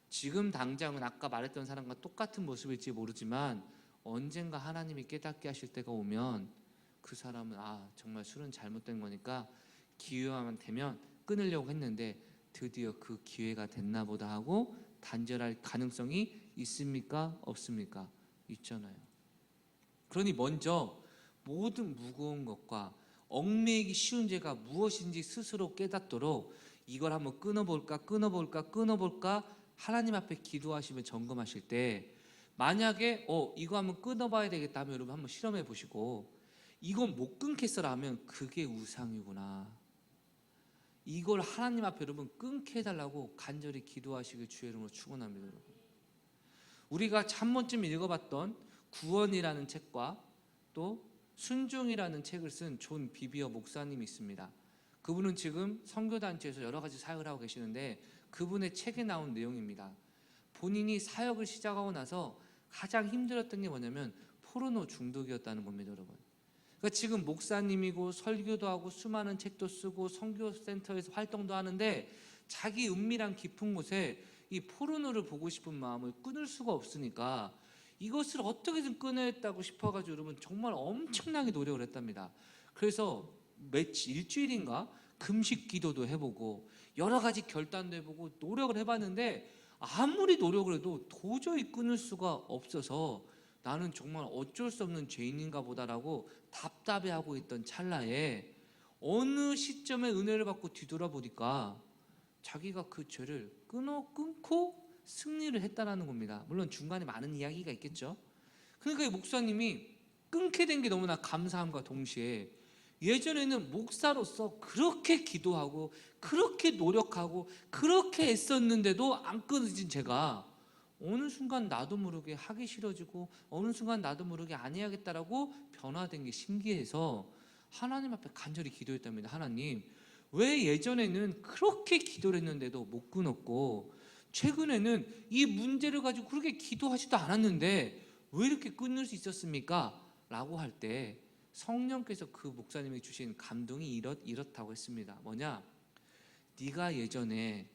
지금 당장은 아까 말했던 사람과 똑같은 모습일지 모르지만 언젠가 하나님이 깨닫게 하실 때가 오면 그 사람은 정말 술은 잘못된 거니까 기회만 되면 끊으려고 했는데 드디어 그 기회가 됐나 보다 하고 단절할 가능성이 있습니까? 없습니까? 있잖아요. 그러니 먼저 모든 무거운 것과 얽매이기 쉬운 죄가 무엇인지 스스로 깨닫도록 이걸 한번 끊어볼까 하나님 앞에 기도하시면 점검하실 때, 만약에 이거 한번 끊어봐야 되겠다 하면 여러분 한번 실험해 보시고, 이건 못 끊겠어라면 그게 우상이구나, 이걸 하나님 앞에 여러분 끊게 해달라고 간절히 기도하시길 주의 이름으로 축원합니다, 여러분. 우리가 한 번쯤 읽어봤던 구원이라는 책과 또 순종이라는 책을 쓴 존 비비어 목사님이 있습니다. 그분은 지금 선교단체에서 여러 가지 사역을 하고 계시는데 그분의 책에 나온 내용입니다. 본인이 사역을 시작하고 나서 가장 힘들었던 게 뭐냐면 포르노 중독이었다는 겁니다, 여러분. 그러니까 지금 목사님이고 설교도 하고 수많은 책도 쓰고 선교센터에서 활동도 하는데 자기 은밀한 깊은 곳에 이 포르노를 보고 싶은 마음을 끊을 수가 없으니까 이것을 어떻게든 끊어야겠다고 싶어가지고 여러분 정말 엄청나게 노력을 했답니다. 그래서 일주일인가 금식 기도도 해보고 여러 가지 결단도 해보고 노력을 해봤는데 아무리 노력을 해도 도저히 끊을 수가 없어서 나는 정말 어쩔 수 없는 죄인인가 보다라고 답답해하고 있던 찰나에 어느 시점에 은혜를 받고 뒤돌아보니까 자기가 그 죄를 끊고 승리를 했다라는 겁니다. 물론 중간에 많은 이야기가 있겠죠. 그러니까 이 목사님이 끊게 된 게 너무나 감사함과 동시에 예전에는 목사로서 그렇게 기도하고 그렇게 노력하고 그렇게 애썼는데도 안 끊어진 제가 어느 순간 나도 모르게 하기 싫어지고 어느 순간 나도 모르게 안 해야겠다라고 변화된 게 신기해서 하나님 앞에 간절히 기도했답니다. 하나님, 왜 예전에는 그렇게 기도를 했는데도 못 끊었고 최근에는 이 문제를 가지고 그렇게 기도하지도 않았는데 왜 이렇게 끊을 수 있었습니까? 라고 할 때 성령께서 그 목사님이 주신 감동이 이렇다고 했습니다. 뭐냐? 네가 예전에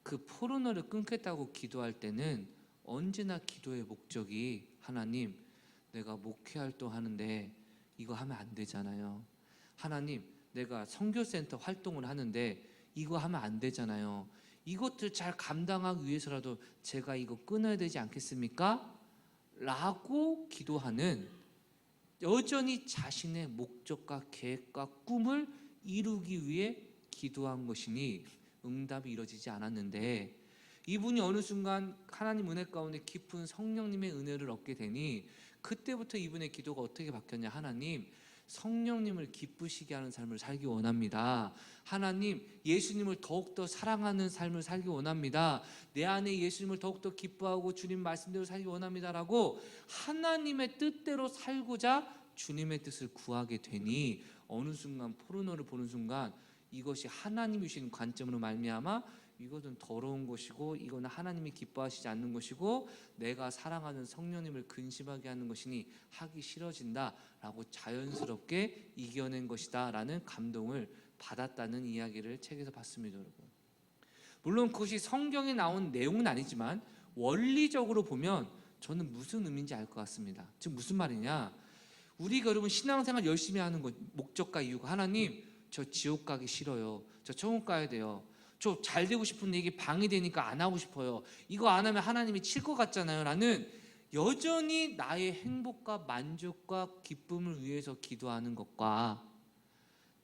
그 포르노를 끊겠다고 기도할 때는 언제나 기도의 목적이 하나님, 내가 목회 활동하는데 이거 하면 안 되잖아요. 하나님, 내가 선교센터 활동을 하는데 이거 하면 안 되잖아요. 이것들 잘 감당하기 위해서라도 제가 이거 끊어야 되지 않겠습니까? 라고 기도하는, 여전히 자신의 목적과 계획과 꿈을 이루기 위해 기도한 것이니 응답이 이루어지지 않았는데, 이분이 어느 순간 하나님 은혜 가운데 깊은 성령님의 은혜를 얻게 되니 그때부터 이분의 기도가 어떻게 바뀌었냐? 하나님, 성령님을 기쁘시게 하는 삶을 살기 원합니다. 하나님, 예수님을 더욱더 사랑하는 삶을 살기 원합니다. 내 안에 예수님을 더욱더 기뻐하고 주님 말씀대로 살기 원합니다 라고 하나님의 뜻대로 살고자 주님의 뜻을 구하게 되니 어느 순간 포르노를 보는 순간 이것이 하나님이 주신 관점으로 말미암아 이것은 더러운 것이고 이거는 하나님이 기뻐하시지 않는 것이고 내가 사랑하는 성령님을 근심하게 하는 것이니 하기 싫어진다라고 자연스럽게 이겨낸 것이다 라는 감동을 받았다는 이야기를 책에서 봤습니다. 여러분, 물론 그것이 성경에 나온 내용은 아니지만 원리적으로 보면 저는 무슨 의미인지 알 것 같습니다. 즉 무슨 말이냐, 우리가 여러분 신앙생활 열심히 하는 것 목적과 이유가 하나님, 저 지옥 가기 싫어요, 저 천국 가야 돼요, 저 잘 되고 싶은데 이게 방해되니까 안 하고 싶어요, 이거 안 하면 하나님이 칠 것 같잖아요 라는, 여전히 나의 행복과 만족과 기쁨을 위해서 기도하는 것과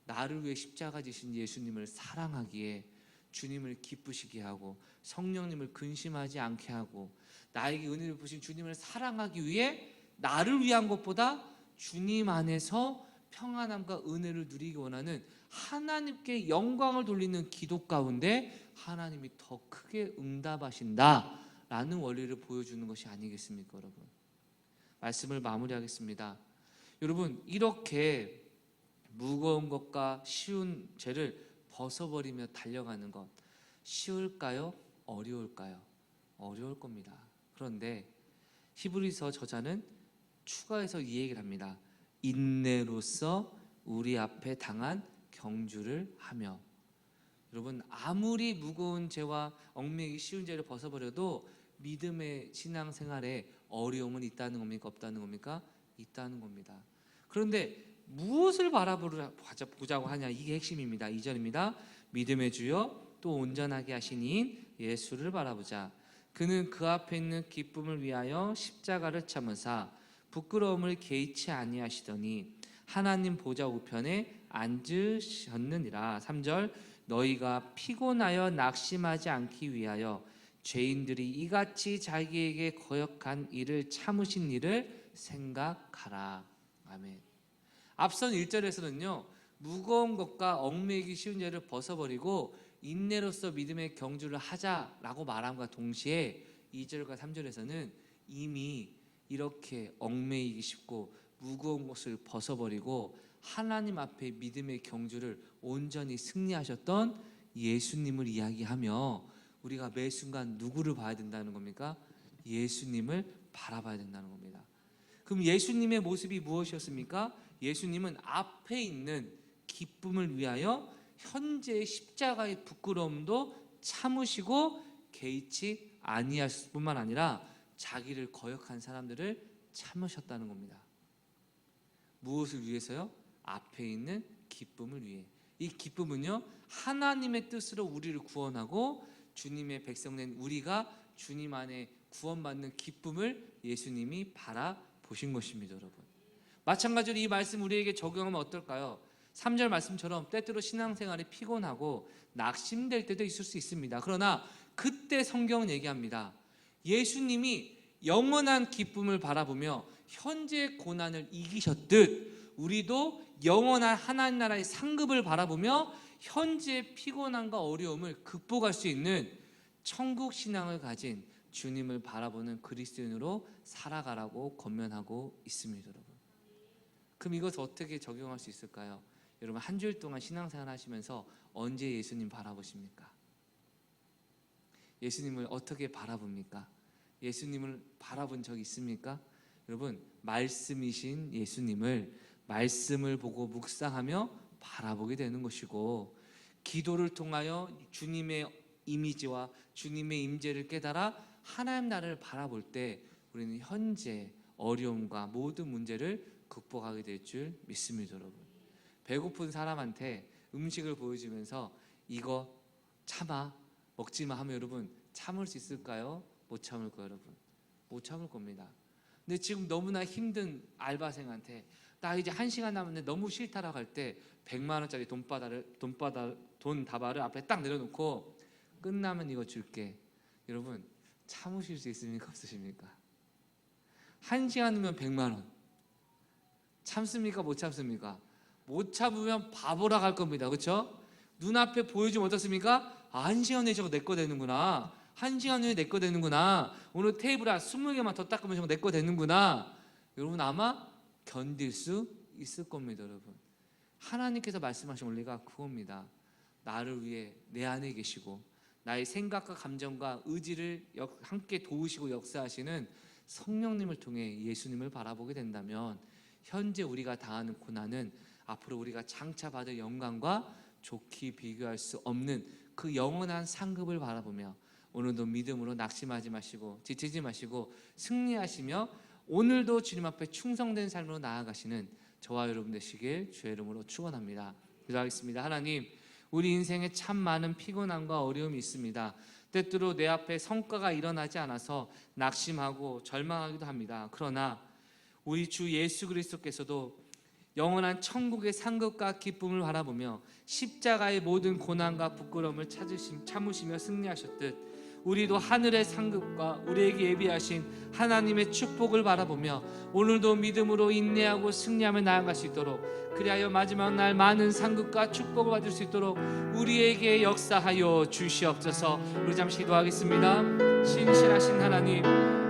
나를 위해 십자가 지신 예수님을 사랑하기에 주님을 기쁘시게 하고 성령님을 근심하지 않게 하고 나에게 은혜를 부신 주님을 사랑하기 위해 나를 위한 것보다 주님 안에서 평안함과 은혜를 누리기 원하는 하나님께 영광을 돌리는 기도 가운데 하나님이 더 크게 응답하신다라는 원리를 보여주는 것이 아니겠습니까? 여러분, 말씀을 마무리하겠습니다. 여러분, 이렇게 무거운 것과 쉬운 죄를 벗어버리며 달려가는 것, 쉬울까요? 어려울까요? 어려울 겁니다. 그런데 히브리서 저자는 추가해서 이 얘기를 합니다. 인내로서 우리 앞에 당한 경주를 하며. 여러분, 아무리 무거운 죄와 얽매이기 쉬운 죄를 벗어버려도 믿음의 신앙생활에 어려움은 있다는 겁니까? 없다는 겁니까? 있다는 겁니다. 그런데 무엇을 바라보자고 하냐, 이게 핵심입니다. 2절입니다. 믿음의 주여 또 온전하게 하신 이인 예수를 바라보자. 그는 그 앞에 있는 기쁨을 위하여 십자가를 참으사 부끄러움을 개의치 아니하시더니 하나님 보좌 우편에 앉으셨느니라. 3절, 너희가 피곤하여 낙심하지 않기 위하여 죄인들이 이같이 자기에게 거역한 일을 참으신 일을 생각하라. 아멘. 앞선 1절에서는요 무거운 것과 얽매이기 쉬운 죄를 벗어버리고 인내로서 믿음의 경주를 하자라고 말함과 동시에 2절과 3절에서는 이미 이렇게 얽매이기 쉽고 무거운 것을 벗어버리고 하나님 앞에 믿음의 경주를 온전히 승리하셨던 예수님을 이야기하며 우리가 매 순간 누구를 봐야 된다는 겁니까? 예수님을 바라봐야 된다는 겁니다. 그럼 예수님의 모습이 무엇이었습니까? 예수님은 앞에 있는 기쁨을 위하여 현재의 십자가의 부끄러움도 참으시고 개의치 아니하실 뿐만 아니라 자기를 거역한 사람들을 참으셨다는 겁니다. 무엇을 위해서요? 앞에 있는 기쁨을 위해. 이 기쁨은요 하나님의 뜻으로 우리를 구원하고 주님의 백성된 우리가 주님 안에 구원받는 기쁨을 예수님이 바라보신 것입니다. 여러분, 마찬가지로 이 말씀 우리에게 적용하면 어떨까요? 3절 말씀처럼 때때로 신앙생활이 피곤하고 낙심될 때도 있을 수 있습니다. 그러나 그때 성경은 얘기합니다. 예수님이 영원한 기쁨을 바라보며 현재의 고난을 이기셨듯 우리도 영원한 하나님 나라의 상급을 바라보며 현재의 피곤함과 어려움을 극복할 수 있는 천국 신앙을 가진 주님을 바라보는 그리스도인으로 살아가라고 권면하고 있습니다. 여러분, 그럼 이것을 어떻게 적용할 수 있을까요? 여러분 한 주일 동안 신앙생활 하시면서 언제 예수님 바라보십니까? 예수님을 어떻게 바라봅니까? 예수님을 바라본 적 있습니까? 여러분 말씀이신 예수님을 말씀을 보고 묵상하며 바라보게 되는 것이고, 기도를 통하여 주님의 이미지와 주님의 임재를 깨달아 하나님 나라를 바라볼 때 우리는 현재 어려움과 모든 문제를 극복하게 될 줄 믿습니다. 여러분, 배고픈 사람한테 음식을 보여주면서 이거 참아, 먹지마 하면 여러분 참을 수 있을까요? 못 참을 거예요. 여러분 못 참을 겁니다. 근데 지금 너무나 힘든 알바생한테 나 이제 1시간 남았는데 너무 싫다라고 할 때 100만 원짜리 돈 다발을 앞에 딱 내려놓고 끝나면 이거 줄게. 여러분 참으실 수 있습니까? 없으십니까? 1시간 후면 100만 원 참습니까? 못 참습니까? 못 참으면 바보라 할 겁니다. 그렇죠? 눈앞에 보여주면 어떻습니까? 1시간 후에 저거 내 거 되는구나. 1시간 후에 내 거 되는구나. 오늘 테이블에 20개만 더 닦으면 저거 내 거 되는구나. 여러분 아마 견딜 수 있을 겁니다. 여러분 하나님께서 말씀하신 원리가 그겁니다. 나를 위해 내 안에 계시고 나의 생각과 감정과 의지를 함께 도우시고 역사하시는 성령님을 통해 예수님을 바라보게 된다면 현재 우리가 당하는 고난은 앞으로 우리가 장차 받을 영광과 좋게 비교할 수 없는 그 영원한 상급을 바라보며 오늘도 믿음으로 낙심하지 마시고 지치지 마시고 승리하시며 오늘도 주님 앞에 충성된 삶으로 나아가시는 저와 여러분 되시길 주의 이름으로 축원합니다. 기도하겠습니다. 하나님, 우리 인생에 참 많은 피곤함과 어려움이 있습니다. 때때로 내 앞에 성과가 일어나지 않아서 낙심하고 절망하기도 합니다. 그러나 우리 주 예수 그리스도께서도 영원한 천국의 상급과 기쁨을 바라보며 십자가의 모든 고난과 부끄러움을 참으시며 승리하셨듯 우리도 하늘의 상급과 우리에게 예비하신 하나님의 축복을 바라보며 오늘도 믿음으로 인내하고 승리하며 나아갈 수 있도록, 그리하여 마지막 날 많은 상급과 축복을 받을 수 있도록 우리에게 역사하여 주시옵소서. 우리 잠시 기도하겠습니다. 신실하신 하나님,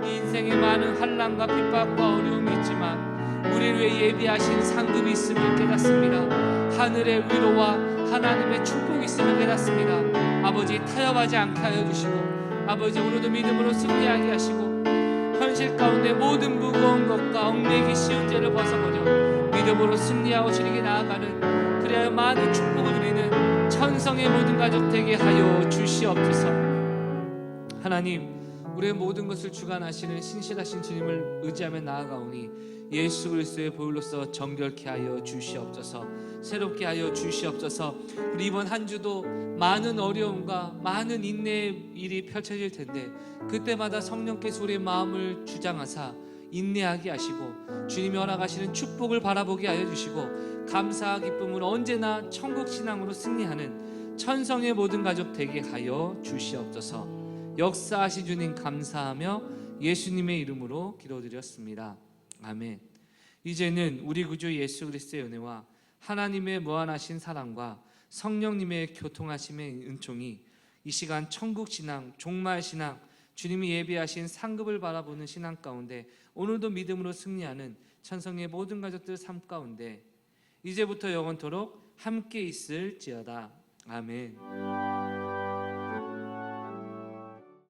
이 인생에 많은 환난과 핍박과 어려움이 있지만 우리를 위해 예비하신 상급이 있음을 깨닫습니다. 하늘의 위로와 하나님의 축복이 있음을 깨닫습니다. 아버지, 타협하지 않게 하여 주시고 아버지, 오늘도 믿음으로 승리하게 하시고 현실 가운데 모든 무거운 것과 얽매이기 쉬운 죄를 벗어버려 믿음으로 승리하고 주님께 나아가는, 그리하여 많은 축복을 누리는 천성의 모든 가족 되게 하여 주시옵소서. 하나님, 우리의 모든 것을 주관하시는 신실하신 주님을 의지하며 나아가오니 예수 그리스도의 보혈로서 정결케 하여 주시옵소서. 새롭게 하여 주시옵소서. 우리 이번 한 주도 많은 어려움과 많은 인내의 일이 펼쳐질 텐데 그때마다 성령께서 우리의 마음을 주장하사 인내하게 하시고 주님이 허락하시는 축복을 바라보게 하여 주시고 감사와 기쁨으로 언제나 천국 신앙으로 승리하는 천성의 모든 가족 되게 하여 주시옵소서. 역사하신 주님 감사하며 예수님의 이름으로 기도드렸습니다. 아멘. 이제는 우리 구주 예수 그리스도의 은혜와 하나님의 무한하신 사랑과 성령님의 교통하심의 은총이 이 시간 천국 신앙, 종말 신앙, 주님이 예비하신 상급을 바라보는 신앙 가운데 오늘도 믿음으로 승리하는 천성의 모든 가족들 삶 가운데 이제부터 영원토록 함께 있을지어다. 아멘.